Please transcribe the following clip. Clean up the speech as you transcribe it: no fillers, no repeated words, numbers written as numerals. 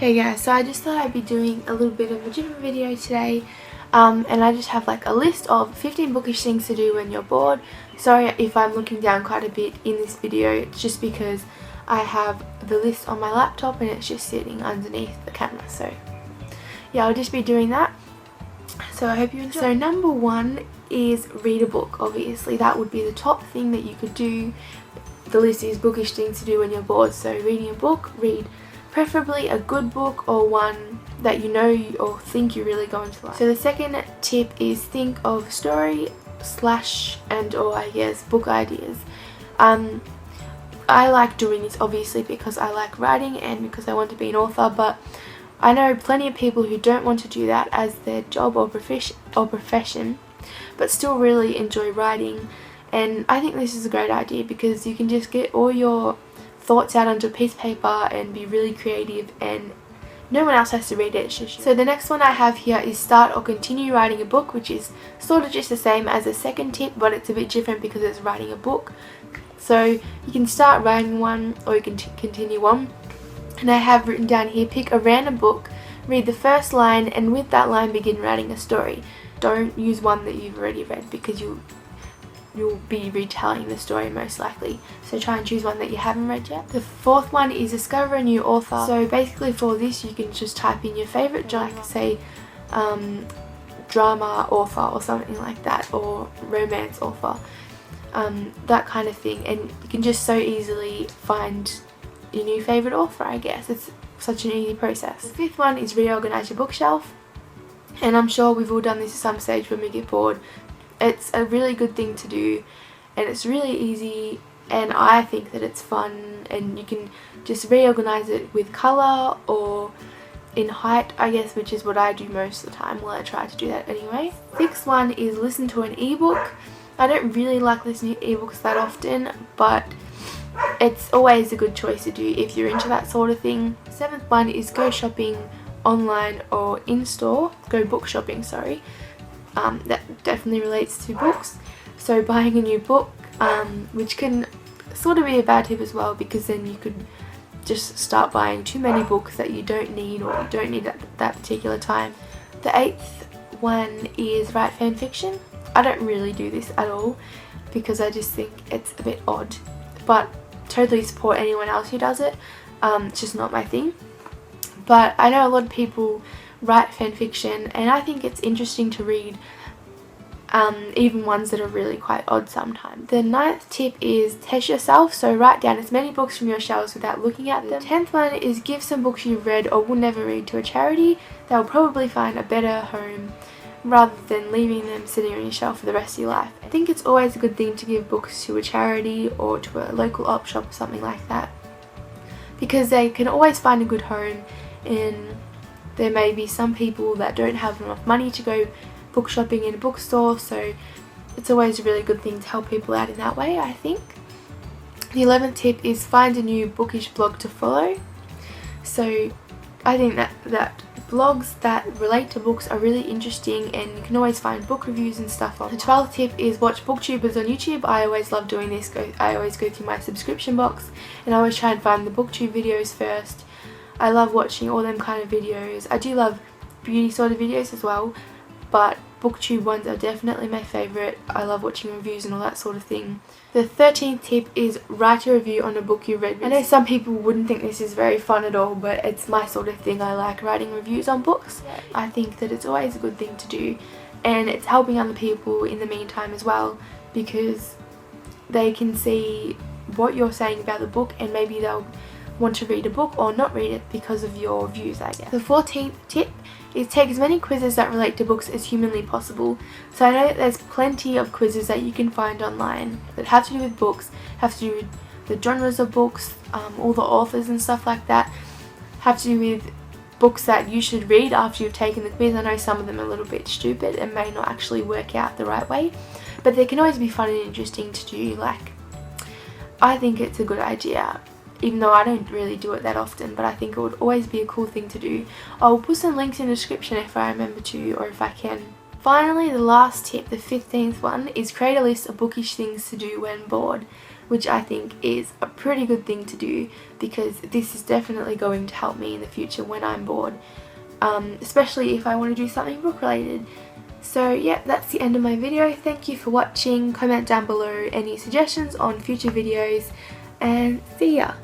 Hey guys, so I just thought I'd be doing a little bit of a different video today, and I just have like a list of 15 bookish things to do when you're bored. Sorry if I'm looking down quite a bit in this video, it's just because I have the list on my laptop and it's just sitting underneath the camera, so yeah, I'll just be doing that. So I hope you enjoy. So number one is read a book. Obviously that would be the top thing that you could do. The list is bookish things to do when you're bored, so reading a book, read preferably a good book or one that you know or think you're really going to like. So the second tip is think of story / and or I guess book ideas. I like doing this obviously because I like writing and because I want to be an author, but I know plenty of people who don't want to do that as their job or profession but still really enjoy writing, and I think this is a great idea because you can just get all your thoughts out onto a piece of paper and be really creative, and no one else has to read it, it's just you. So the next one I have here is start or continue writing a book, which is sort of just the same as the second tip, but it's a bit different because it's writing a book. So you can start writing one or you can continue on, and I have written down here, pick a random book, read the first line, and with that line begin writing a story. Don't use one that you've already read because you'll be retelling the story most likely, so try and choose one that you haven't read yet. The fourth one is discover a new author. So basically for this you can just type in your favourite genre, like say drama author or something like that, or romance author, that kind of thing, and you can just so easily find your new favourite author. I guess it's such an easy process. The fifth one is reorganise your bookshelf, and I'm sure we've all done this at some stage when we get bored. It's a really good thing to do and it's really easy, and I think that it's fun, and you can just reorganize it with colour or in height, I guess, which is what I do most of the time. Well, I try to do that anyway. Sixth one is listen to an ebook. I don't really like listening to ebooks that often, but it's always a good choice to do if you're into that sort of thing. Seventh one is go shopping online or in store. Go book shopping, sorry. That definitely relates to books. So buying a new book, which can sort of be a bad tip as well, because then you could just start buying too many books that you don't need or you don't need at that particular time. The eighth one is write fan fiction. I don't really do this at all because I just think it's a bit odd, but totally support anyone else who does it. It's just not my thing, but I know a lot of people write fan fiction and I think it's interesting to read, even ones that are really quite odd sometimes. The ninth tip is test yourself, so write down as many books from your shelves without looking at them. The 10th one is give some books you've read or will never read to a charity. They'll probably find a better home rather than leaving them sitting on your shelf for the rest of your life. I think it's always a good thing to give books to a charity or to a local op shop or something like that, because they can always find a good home, and there may be some people that don't have enough money to go book shopping in a bookstore, so it's always a really good thing to help people out in that way, I think. The 11th tip is find a new bookish blog to follow. So I think that blogs that relate to books are really interesting, and you can always find book reviews and stuff on. The 12th tip is watch booktubers on YouTube. I always love doing this. I always go through my subscription box and I always try and find the booktube videos first. I love watching all them kind of videos. I do love beauty sort of videos as well, but booktube ones are definitely my favourite. I love watching reviews and all that sort of thing. The 13th tip is write a review on a book you read. I know some people wouldn't think this is very fun at all, but it's my sort of thing. I like writing reviews on books. I think that it's always a good thing to do, and it's helping other people in the meantime as well, because they can see what you're saying about the book and maybe they'll want to read a book or not read it because of your views, I guess. The 14th tip is take as many quizzes that relate to books as humanly possible. So I know that there's plenty of quizzes that you can find online that have to do with books, have to do with the genres of books, all the authors and stuff like that, have to do with books that you should read after you've taken the quiz. I know some of them are a little bit stupid and may not actually work out the right way, but they can always be fun and interesting to do. Like, I think it's a good idea, even though I don't really do it that often, but I think it would always be a cool thing to do. I'll put some links in the description if I remember to, or if I can. Finally, the last tip, the 15th one, is create a list of bookish things to do when bored, which I think is a pretty good thing to do, because this is definitely going to help me in the future when I'm bored, especially if I want to do something book related. So yeah, that's the end of my video. Thank you for watching. Comment down below any suggestions on future videos, and see ya!